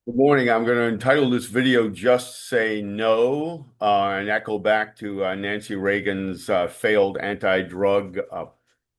Good morning. I'm going to entitle this video "Just Say No" and echo back to Nancy Reagan's failed anti-drug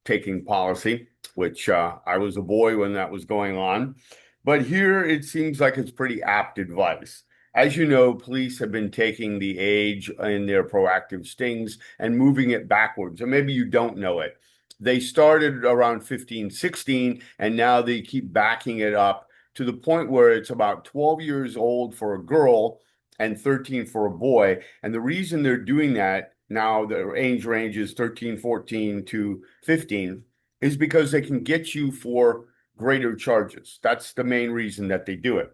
taking policy, which I was a boy when that was going on. But here it seems like it's pretty apt advice. As you know, police have been taking the age in their proactive stings and moving it backwards. Or maybe you don't know it. They started around 15, 16, and now they keep backing it up to the point where it's about 12 years old for a girl and 13 for a boy. And the reason they're doing that now, the age range is 13, 14 to 15, is because they can get you for greater charges. That's the main reason that they do it.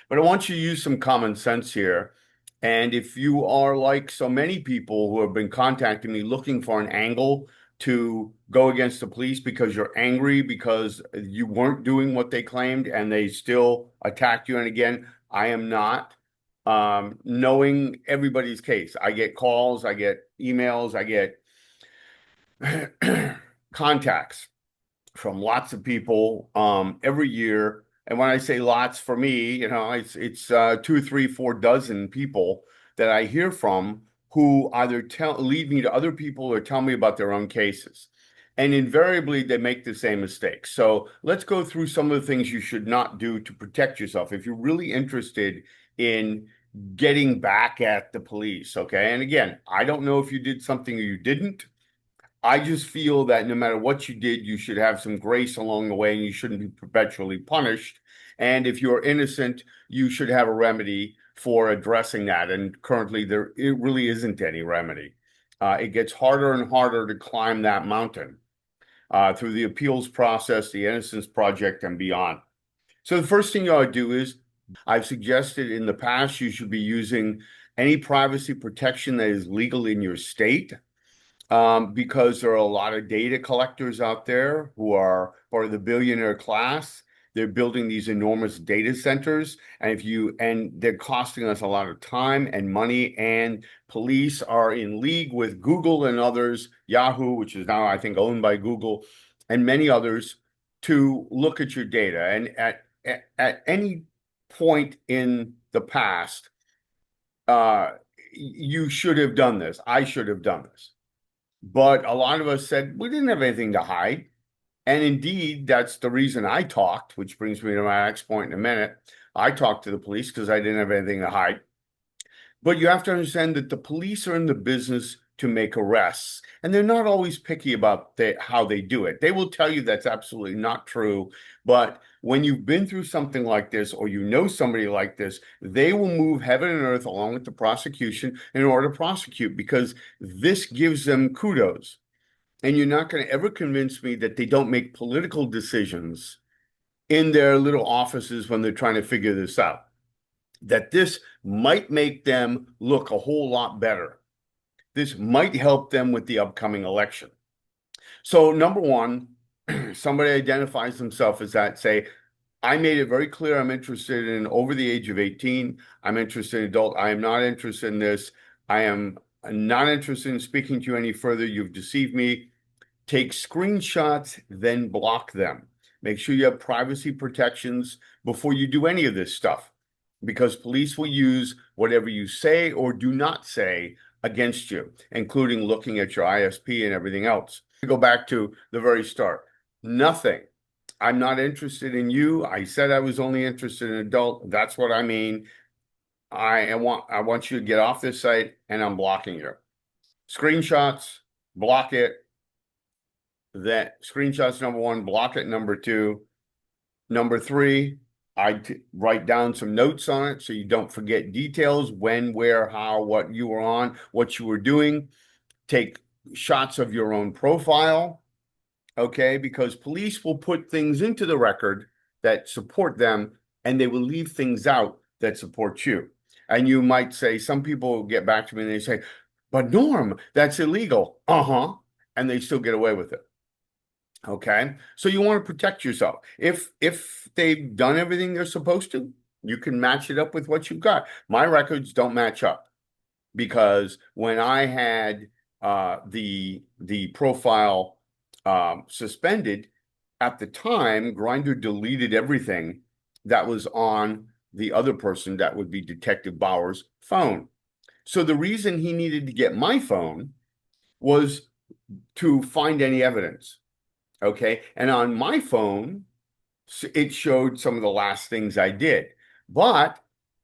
But I want you to use some common sense here. And if you are like so many people who have been contacting me looking for an angle to go against the police because you're angry because you weren't doing what they claimed and they still attacked you, and again, I am not. Knowing everybody's case, I get calls, I get emails, I get contacts from lots of people every year. And when I say lots, for me, it's 2, 3, 4 dozen people that I hear from who either lead me to other people or tell me about their own cases. And invariably, they make the same mistakes. So let's go through some of the things you should not do to protect yourself if you're really interested in getting back at the police. Okay. And again, I don't know if you did something or you didn't. I just feel that no matter what you did, you should have some grace along the way and you shouldn't be perpetually punished. And if you're innocent, you should have a remedy for addressing that. And currently, it really isn't any remedy. It gets harder and harder to climb that mountain through the appeals process, the Innocence Project, and beyond. So the first thing you ought to do is, I've suggested in the past, you should be using any privacy protection that is legal in your state, because there are a lot of data collectors out there who are part of the billionaire class. They're building these enormous data centers, and they're costing us a lot of time and money. And police are in league with Google and others, Yahoo, which is now I think owned by Google, and many others, to look at your data. And at any point in the past, you should have done this. I should have done this. But a lot of us said we didn't have anything to hide. And indeed, that's the reason I talked, which brings me to my next point in a minute. I talked to the police because I didn't have anything to hide. But you have to understand that the police are in the business to make arrests, and they're not always picky about how they do it. They will tell you that's absolutely not true. But when you've been through something like this, or you know somebody like this, they will move heaven and earth along with the prosecution in order to prosecute, because this gives them kudos. And you're not going to ever convince me that they don't make political decisions in their little offices when they're trying to figure this out, that this might make them look a whole lot better. This might help them with the upcoming election. So, number one, somebody identifies themselves as that, say, I made it very clear I'm interested in over the age of 18. I'm interested in adult. I am not interested in this. I am not interested in speaking to you any further. You've deceived me. Take screenshots, then block them. Make sure you have privacy protections before you do any of this stuff, because police will use whatever you say or do not say against you, including looking at your ISP and everything else. Go back to the very start. Nothing. I'm not interested in you. I said I was only interested in adult. That's what I mean. I want you to get off this site, and I'm blocking you. Screenshots, block it. That screenshots number one, block it number two. Number three, write down some notes on it so you don't forget details: when, where, how, what you were on, what you were doing. Take shots of your own profile, okay? Because police will put things into the record that support them, and they will leave things out that support you. And you might say, some people get back to me and they say, but Norm, that's illegal. Uh-huh. And they still get away with it. Okay, so you want to protect yourself. If they've done everything they're supposed to, you can match it up with what you've got. My records don't match up, because when I had the profile suspended at the time, Grindr deleted everything that was on the other person, that would be Detective Bauer's phone. So the reason he needed to get my phone was to find any evidence. Okay. And on my phone, it showed some of the last things I did. But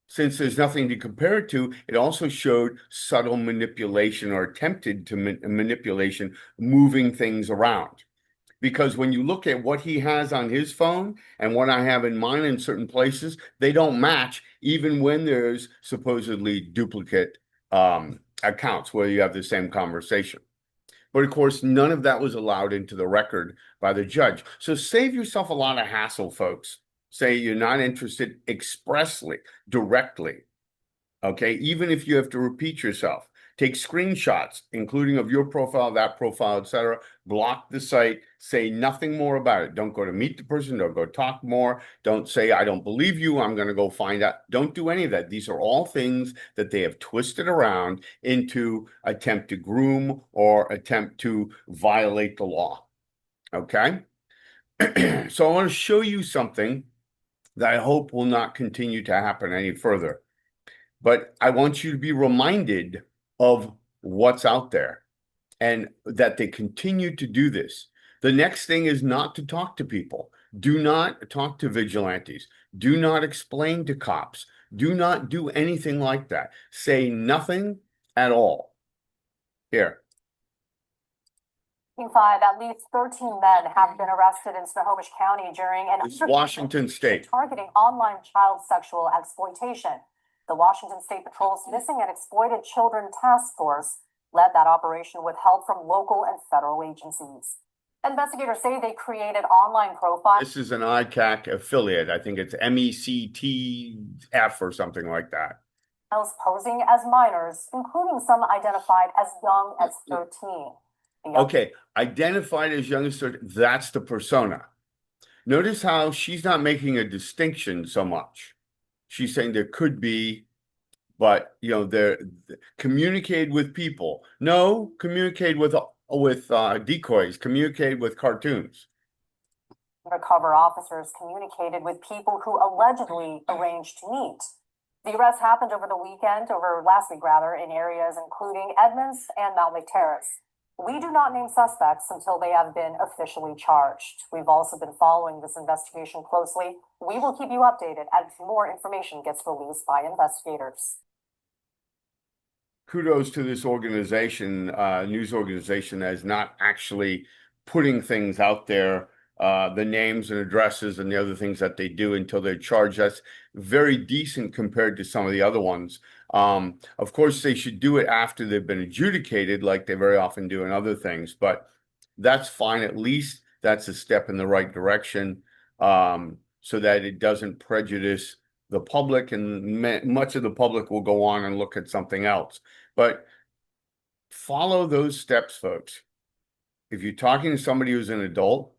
since there's nothing to compare it to, it also showed subtle manipulation or attempted to manipulation, moving things around. Because when you look at what he has on his phone and what I have in mine in certain places, they don't match, even when there's supposedly duplicate accounts where you have the same conversation. But of course, none of that was allowed into the record by the judge. So save yourself a lot of hassle, folks. Say you're not interested expressly, directly. Okay, even if you have to repeat yourself, take screenshots, including of your profile, that profile, etc. Block the site. Say nothing more about it. Don't go to meet the person. Don't go talk more. Don't say, I don't believe you. I'm going to go find out. Don't do any of that. These are all things that they have twisted around into attempt to groom or attempt to violate the law. Okay. So I want to show you something that I hope will not continue to happen any further. But I want you to be reminded of what's out there and that they continue to do this. The next thing is not to talk to people. Do not talk to vigilantes. Do not explain to cops. Do not do anything like that. Say nothing at all. Here. At least 13 men have been arrested in Snohomish County during an Washington State targeting online child sexual exploitation. The Washington State Patrol's Missing and Exploited Children Task Force led that operation with help from local and federal agencies. Investigators say they created online profiles. This is an ICAC affiliate. I think it's MECTF or something like that. Posing as minors, including some identified as young as 13. Okay, identified as young as 13, that's the persona. Notice how she's not making a distinction so much. She's saying there could be, but they're communicate with people. No, communicate with decoys, communicate with cartoons. Undercover officers communicated with people who allegedly arranged to meet. The arrest happened over last week, in areas including Edmonds and Mount Lake Terrace. We do not name suspects until they have been officially charged. We've also been following this investigation closely. We will keep you updated as more information gets released by investigators. Kudos to this organization, news organization, that is not actually putting things out there, the names and addresses and the other things that they do until they're charged. That's very decent compared to some of the other ones. Of course, they should do it after they've been adjudicated, like they very often do in other things, but that's fine. At least that's a step in the right direction, so that it doesn't prejudice the public, and much of the public will go on and look at something else. But follow those steps, folks. If you're talking to somebody who's an adult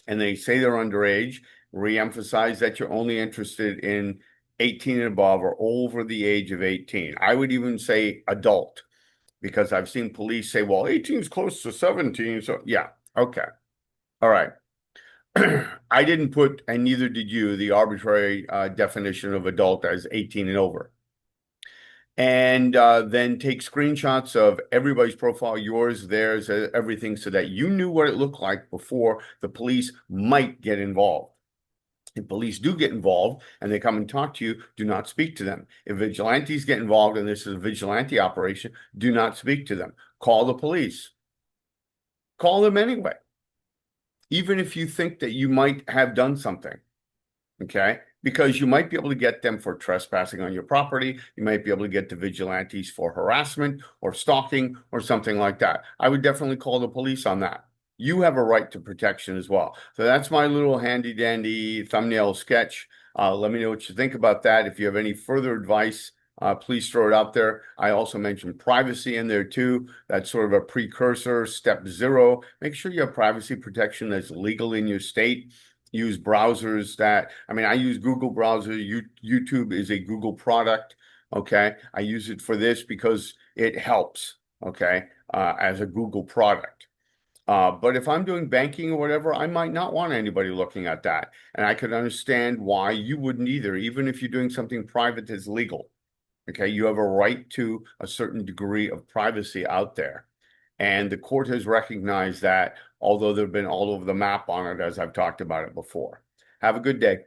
and they say they're underage, reemphasize that you're only interested in 18 and above or over the age of 18. I would even say adult, because I've seen police say, well, 18 is close to 17. So yeah, okay. All right. I didn't put, and neither did you, the arbitrary definition of adult as 18 and over. And then take screenshots of everybody's profile, yours, theirs, everything, so that you knew what it looked like before the police might get involved. If police do get involved and they come and talk to you, do not speak to them. If vigilantes get involved and this is a vigilante operation, do not speak to them. Call the police. Call them anyway, even if you think that you might have done something, okay? Because you might be able to get them for trespassing on your property. You might be able to get the vigilantes for harassment or stalking or something like that. I would definitely call the police on that. You have a right to protection as well. So that's my little handy dandy thumbnail sketch. Let me know what you think about that. If you have any further advice, please throw it out there. I also mentioned privacy in there too. That's sort of a precursor, step 0. Make sure you have privacy protection that's legal in your state. Use browsers I use Google browser. YouTube is a Google product. Okay. I use it for this because it helps. Okay. As a Google product. But if I'm doing banking or whatever, I might not want anybody looking at that. And I could understand why you wouldn't either, even if you're doing something private that's legal. Okay, you have a right to a certain degree of privacy out there. And the court has recognized that, although they've been all over the map on it, as I've talked about it before. Have a good day.